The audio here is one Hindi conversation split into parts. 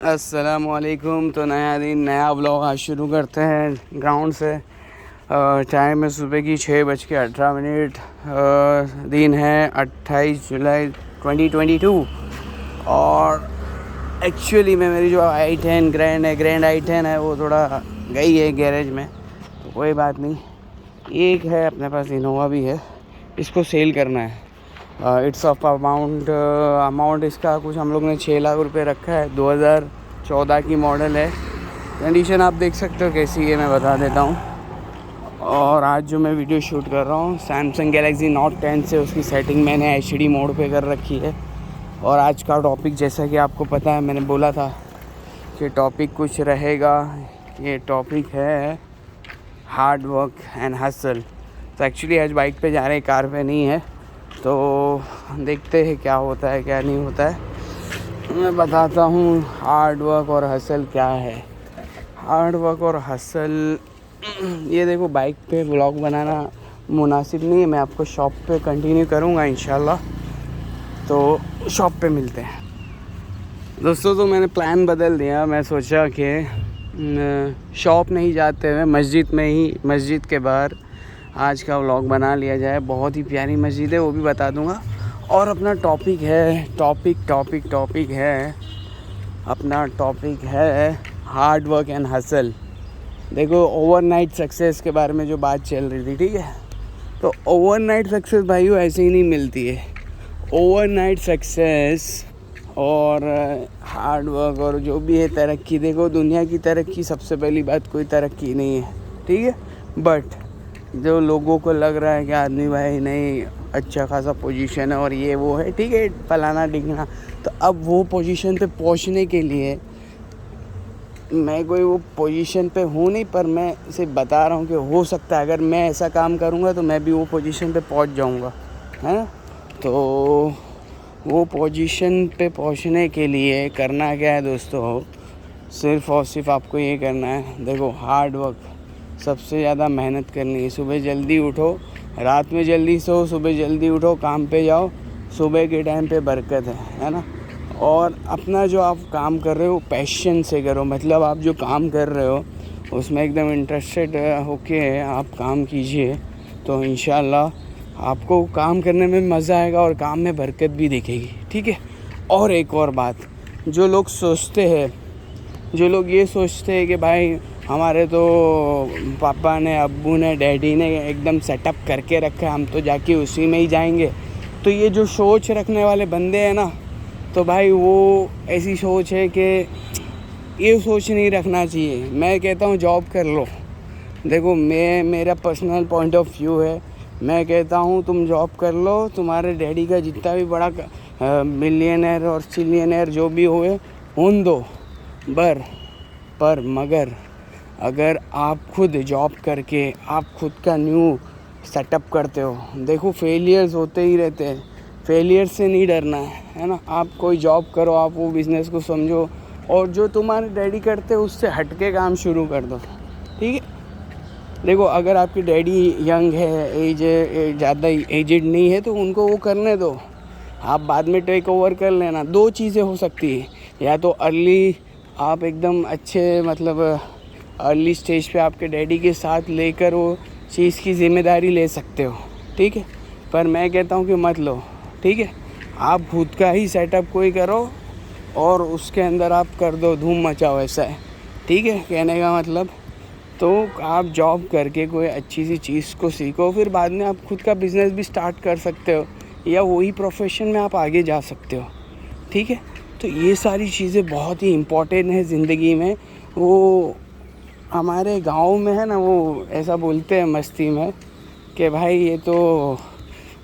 अस्सलामुअलैकुम। तो नया दिन नया व्लॉग आज शुरू करते हैं ग्राउंड से। टाइम है सुबह की 6:18। दिन है 28 जुलाई 2022 और एक्चुअली में मेरी जो i10 ग्रैंड i10 है वो थोड़ा गई है गैरेज में, तो कोई बात नहीं। एक है अपने पास, इनोवा भी है, इसको सेल करना है। इट्स ऑफ अमाउंट इसका कुछ हम लोग ने 6 लाख रुपए रखा है। 2014 की मॉडल है। कंडीशन आप देख सकते हो कैसी है, मैं बता देता हूँ। और आज जो मैं वीडियो शूट कर रहा हूँ सैमसंग गैलेक्सी नोट 10 से, उसकी सेटिंग मैंने HD मोड पे कर रखी है। और आज का टॉपिक, जैसा कि आपको पता है, मैंने बोला था कि टॉपिक कुछ रहेगा। ये टॉपिक है हार्ड वर्क एंड हसल। तो एक्चुअली आज बाइक पे जा रहे हैं, कार पे नहीं है, तो देखते हैं क्या होता है क्या नहीं होता है। मैं बताता हूँ हार्ड वर्क और हसल क्या है। हार्ड वर्क और हसल, ये देखो बाइक पे व्लॉग बनाना मुनासिब नहीं है। मैं आपको शॉप पे कंटिन्यू करूँगा इंशाल्लाह, तो शॉप पे मिलते हैं दोस्तों। तो मैंने प्लान बदल दिया। मैं सोचा कि शॉप नहीं जाते हुए मस्जिद में ही, मस्जिद के बाहर आज का व्लॉग बना लिया जाए। बहुत ही प्यारी मस्जिद है, वो भी बता दूंगा। और अपना टॉपिक है हार्ड वर्क एंड हसल। देखो, ओवरनाइट सक्सेस के बारे में जो बात चल रही थी, ठीक है, तो ओवरनाइट सक्सेस भाइयों ऐसे ही नहीं मिलती है। ओवरनाइट सक्सेस और हार्ड वर्क और जो भी है तरक्की, देखो दुनिया की तरक्की, सबसे पहली बात कोई तरक्की नहीं है, ठीक है। बट जो लोगों को लग रहा है कि आदमी भाई नहीं अच्छा खासा पोजीशन है और ये वो है, ठीक है, फलाना डिगना, तो अब वो पोजीशन पे पहुंचने के लिए, मैं कोई वो पोजीशन पे हूँ नहीं, पर मैं सिर्फ बता रहा हूँ कि हो सकता है अगर मैं ऐसा काम करूँगा तो मैं भी वो पोजीशन पे पहुँच जाऊँगा, है ना। तो वो पोजीशन पे पहुँचने के लिए करना क्या है दोस्तों, सिर्फ़ और सिर्फ आपको ये करना है। देखो, हार्ड वर्क, सबसे ज़्यादा मेहनत करनी है। सुबह जल्दी उठो, रात में जल्दी सो, सुबह जल्दी उठो, काम पे जाओ। सुबह के टाइम पे बरकत है ना। और अपना जो आप काम कर रहे हो पैशन से करो, मतलब आप जो काम कर रहे हो उसमें एकदम इंटरेस्टेड होके आप काम कीजिए, तो इंशाल्लाह आपको काम करने में मज़ा आएगा और काम में बरकत भी दिखेगी, ठीक है। और एक और बात, जो लोग ये सोचते हैं कि भाई हमारे तो पापा ने, अब्बू ने, डैडी ने एकदम सेटअप करके रखा है, हम तो जाके उसी में ही जाएंगे, तो ये जो सोच रखने वाले बंदे हैं ना, तो भाई वो ऐसी सोच है कि ये सोच नहीं रखना चाहिए। मैं कहता हूँ जॉब कर लो। देखो, मेरा पर्सनल पॉइंट ऑफ व्यू है, मैं कहता हूँ तुम जॉब कर लो। तुम्हारे डैडी का जितना भी बड़ा मिलियनर और सिलियनर जो भी हुए उन दो, पर मगर अगर आप खुद जॉब करके आप खुद का न्यू सेटअप करते हो, देखो फेलियर्स होते ही रहते हैं, फेलियर से नहीं डरना है ना। आप कोई जॉब करो, आप वो बिज़नेस को समझो और जो तुम्हारे डैडी करते हैं उससे हटके काम शुरू कर दो, ठीक है। देखो, अगर आपकी डैडी यंग है, ज़्यादा एजड नहीं है, तो उनको वो करने दो, आप बाद में टेक ओवर कर लेना। दो चीज़ें हो सकती है, या तो अर्ली आप एकदम अच्छे, मतलब अर्ली स्टेज पे आपके डैडी के साथ लेकर वो चीज़ की ज़िम्मेदारी ले सकते हो, ठीक है। पर मैं कहता हूँ कि मत लो, ठीक है। आप खुद का ही सेटअप कोई करो और उसके अंदर आप कर दो, धूम मचाओ, ऐसा है, ठीक है। कहने का मतलब, तो आप जॉब करके कोई अच्छी सी चीज़ को सीखो, फिर बाद में आप खुद का बिज़नेस भी स्टार्ट कर सकते हो या वही प्रोफेशन में आप आगे जा सकते हो, ठीक है। तो ये सारी चीज़ें बहुत ही इम्पोर्टेंट है ज़िंदगी में। वो हमारे गांव में है ना, वो ऐसा बोलते हैं मस्ती में कि भाई ये तो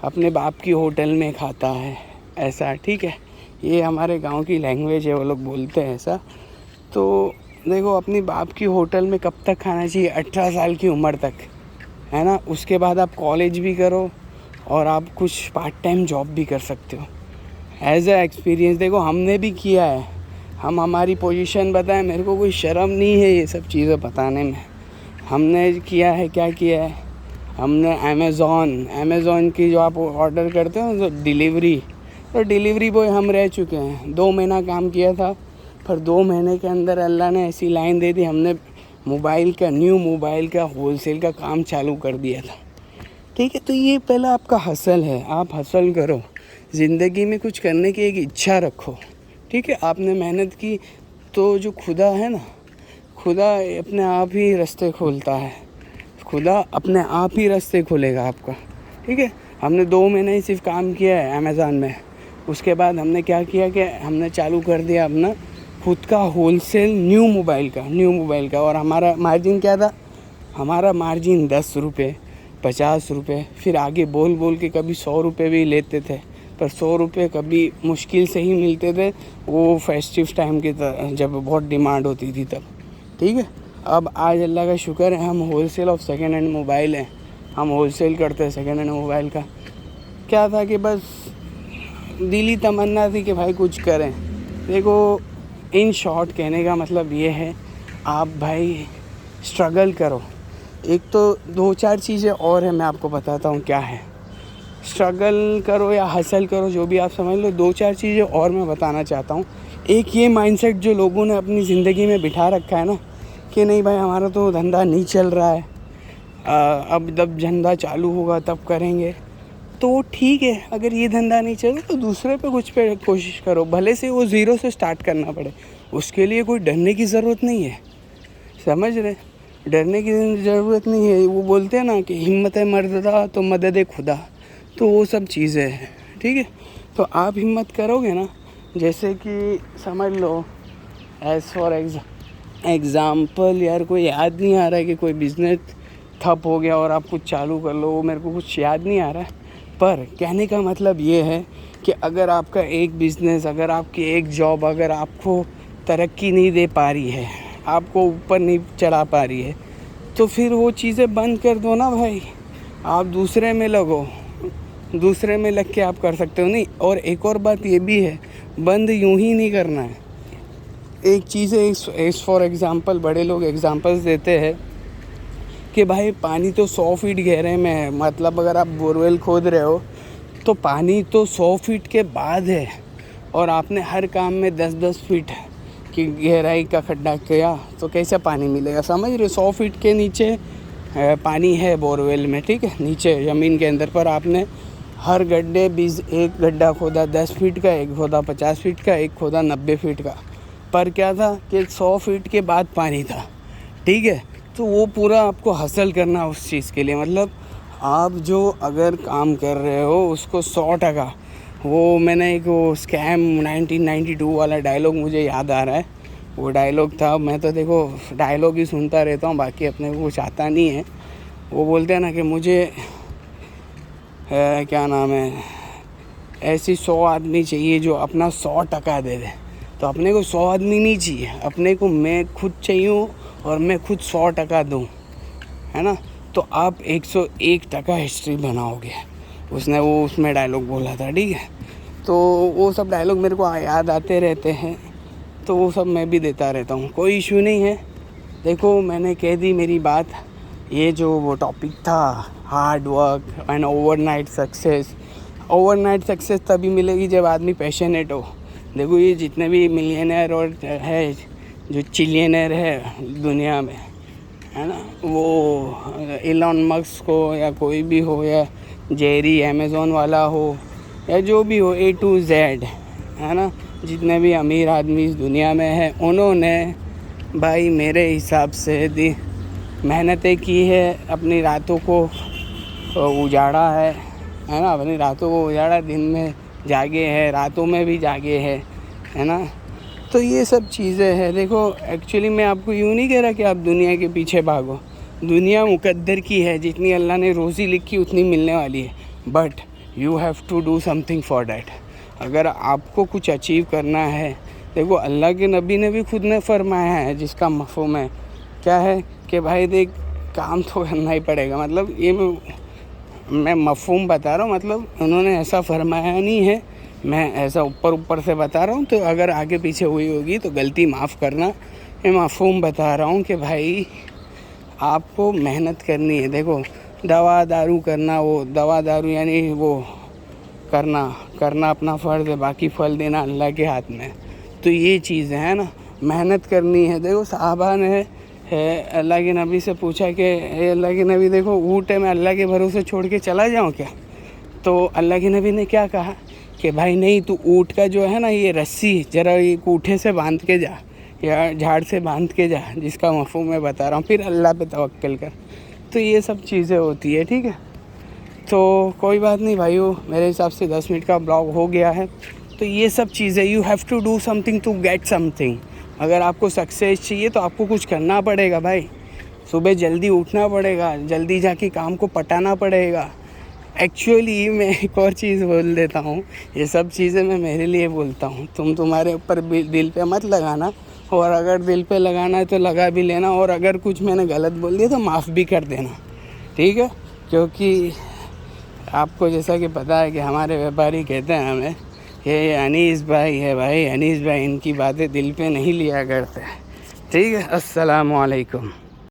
अपने बाप की होटल में खाता है, ऐसा, ठीक है। ये हमारे गांव की लैंग्वेज है, वो लोग बोलते हैं ऐसा। तो देखो, अपनी बाप की होटल में कब तक खाना चाहिए, 18 साल की उम्र तक, है ना। उसके बाद आप कॉलेज भी करो और आप कुछ पार्ट टाइम जॉब भी कर सकते हो। एज अ एक्सपीरियंस देखो, हमने भी किया है, हम हमारी पोजीशन बताएं, मेरे को कोई शर्म नहीं है ये सब चीज़ें बताने में। हमने किया है, क्या किया है, हमने अमेज़ॉन की जो आप ऑर्डर करते हो तो डिलीवरी बॉय हम रह चुके हैं। 2 महीना काम किया था, पर 2 महीने के अंदर अल्लाह ने ऐसी लाइन दे दी, हमने न्यू मोबाइल का होलसेल का काम चालू कर दिया था। ठीक है, तो ये पहला आपका हसल है, आप हसल करो, ज़िंदगी में कुछ करने की एक इच्छा रखो। ठीक है, आपने मेहनत की तो जो खुदा है ना, खुदा अपने आप ही रास्ते खोलता है, खुदा अपने आप ही रास्ते खोलेगा आपका। ठीक है, हमने 2 महीने ही सिर्फ काम किया है अमेज़ॉन में। उसके बाद हमने क्या किया कि हमने चालू कर दिया अपना खुद का होलसेल न्यू मोबाइल का। और हमारा मार्जिन क्या था? हमारा मार्जिन 10 रुपये, 50 रुपये, फिर आगे बोल के कभी 100 रुपये भी लेते थे। पर 100 रुपये कभी मुश्किल से ही मिलते थे, वो फेस्टिव टाइम के जब बहुत डिमांड होती थी तब। ठीक है, अब आज अल्लाह का शुक्र है, हम wholesale of second hand mobile हैं, हम होलसेल करते हैं सेकेंड हैंड मोबाइल का। क्या था कि बस दिली तमन्ना थी कि भाई कुछ करें। देखो, इन शॉर्ट कहने का मतलब ये है, आप भाई स्ट्रगल करो। एक तो 2-4 चीज़ें और है, मैं आपको बताता हूँ क्या है। स्ट्रगल करो या हसल करो, जो भी आप समझ लो, 2-4 चीज़ें और मैं बताना चाहता हूँ। एक ये माइंडसेट जो लोगों ने अपनी ज़िंदगी में बिठा रखा है ना कि नहीं भाई हमारा तो धंधा नहीं चल रहा है, अब जब धंधा चालू होगा तब करेंगे। तो ठीक है, अगर ये धंधा नहीं चले तो दूसरे पे कुछ पे कोशिश करो, भले से वो ज़ीरो से स्टार्ट करना पड़े। उसके लिए कोई डरने की ज़रूरत नहीं है, समझ रहे? डरने की ज़रूरत नहीं है। वो बोलते हैं ना कि हिम्मत है मर्दा तो मदद खुदा, तो वो सब चीज़ें हैं। ठीक है, तो आप हिम्मत करोगे ना, जैसे कि समझ लो एज़ फॉर एग्ज़ाम्पल, यार कोई याद नहीं आ रहा है कि कोई बिज़नेस ठप हो गया और आप कुछ चालू कर लो, वो मेरे को कुछ याद नहीं आ रहा है। पर कहने का मतलब ये है कि अगर आपका एक बिज़नेस, अगर आपकी एक जॉब अगर आपको तरक्की नहीं दे पा रही है, आपको ऊपर नहीं चढ़ा पा रही है, तो फिर वो चीज़ें बंद कर दो ना भाई, आप दूसरे में लगो, दूसरे में लग के आप कर सकते हो। नहीं, और एक और बात ये भी है, बंद यूं ही नहीं करना है। एक चीज़ है, एज फॉर एग्ज़ाम्पल, बड़े लोग एग्ज़ाम्पल्स देते हैं कि भाई पानी तो 100 फीट गहरे में है, मतलब अगर आप बोरवेल खोद रहे हो तो पानी तो 100 फीट के बाद है, और आपने हर काम में 10-10 फीट की गहराई का खड्डा किया तो कैसे पानी मिलेगा? समझ रहे? 100 फीट के नीचे पानी है बोरवेल में, ठीक है, नीचे ज़मीन के अंदर। पर आपने हर गड्ढे एक गड्ढा खोदा 10 फीट का, एक खोदा 50 फीट का, एक खोदा 90 फीट का। पर क्या था कि 100 फीट के बाद पानी था। ठीक है, तो वो पूरा आपको हासिल करना उस चीज़ के लिए, मतलब आप जो अगर काम कर रहे हो उसको 100%। वो मैंने एक वो स्कैम 1992 वाला डायलॉग मुझे याद आ रहा है, वो डायलॉग था। मैं तो देखो डायलॉग ही सुनता रहता हूँ, बाकी अपने को कुछ आता नहीं है। वो बोलते हैं ना कि मुझे क्या नाम है, ऐसी 100 आदमी चाहिए जो अपना 100% दे दे। तो अपने को 100 आदमी नहीं चाहिए, अपने को मैं खुद चाहिए और मैं खुद 100% दूँ, है ना? तो आप 101% हिस्ट्री बनाओगे। उसमें डायलॉग बोला था, ठीक है। तो वो सब डायलॉग मेरे को याद आते रहते हैं, तो वो सब मैं भी देता रहता हूँ, कोई इशू नहीं है। देखो मैंने कह दी मेरी बात। ये जो वो टॉपिक था hard work and overnight success तभी मिलेगी जब आदमी पैशनेट हो। देखो ये जितने भी मिलियनर और है जो चिलियनर है दुनिया में, है ना, वो एलन मस्क हो या कोई भी हो, या जेरी अमेज़ॉन वाला हो, या जो भी हो, A to Z, है ना, जितने भी अमीर आदमी इस दुनिया में है, उन्होंने भाई मेरे हिसाब से मेहनतें की है, अपनी रातों को उजाड़ा है ना, अपनी रातों को उजाड़ा, दिन में जागे हैं, रातों में भी जागे हैं, है ना। तो ये सब चीज़ें हैं। देखो एक्चुअली मैं आपको यूँ नहीं कह रहा कि आप दुनिया के पीछे भागो, दुनिया मुकद्दर की है, जितनी अल्लाह ने रोज़ी लिखी उतनी मिलने वाली है, but you have to do something for that. अगर आपको कुछ अचीव करना है, देखो अल्लाह के नबी ने भी खुद ने फरमाया है, जिसका मफ़हूम है क्या है कि भाई देख काम तो करना ही पड़ेगा। मतलब ये मैं मफ़हूम बता रहा हूँ, मतलब उन्होंने ऐसा फरमाया नहीं है, मैं ऐसा ऊपर से बता रहा हूँ। तो अगर आगे पीछे हुई होगी तो गलती माफ़ करना। मैं मफ़हूम बता रहा हूँ कि भाई आपको मेहनत करनी है। देखो दवा दारू करना, वो दवा दारू यानी वो करना अपना फ़र्ज़ है, बाकी फल देना अल्लाह के हाथ में। तो ये चीज़ें हैं ना, मेहनत करनी है। देखो साहबा ने अल्लाह के नबी से पूछा कि अल्लाह के नबी देखो ऊँट है, मैं अल्लाह के भरोसे छोड़ के चला जाऊँ क्या? तो अल्लाह के नबी ने क्या कहा कि भाई नहीं, तू ऊँट का जो है ना ये रस्सी ज़रा ये कूठे से बांध के जा या झाड़ से बांध के जा, जिसका मफ़हूम मैं बता रहा हूँ, फिर अल्लाह पे तवक्कल कर। तो ये सब चीज़ें होती है, ठीक है। तो कोई बात नहीं भाइयों, मेरे हिसाब से 10 मिनट का ब्लॉग हो गया है। तो ये सब चीज़ें, you have to do something to get something. अगर आपको सक्सेस चाहिए तो आपको कुछ करना पड़ेगा भाई। सुबह जल्दी उठना पड़ेगा, जल्दी जाके काम को पटाना पड़ेगा। एक्चुअली मैं एक और चीज़ बोल देता हूँ, ये सब चीज़ें मैं मेरे लिए बोलता हूँ, तुम्हारे ऊपर दिल पे मत लगाना, और अगर दिल पे लगाना है तो लगा भी लेना, और अगर कुछ मैंने गलत बोल दिया तो माफ़ भी कर देना, ठीक है। क्योंकि आपको जैसा कि पता है कि हमारे व्यापारी कहते हैं हमें कि ये अनीस भाई है भाई, अनीस भाई इनकी बातें दिल पे नहीं लिया करते, ठीक है। अस्सलामु अलैकुम।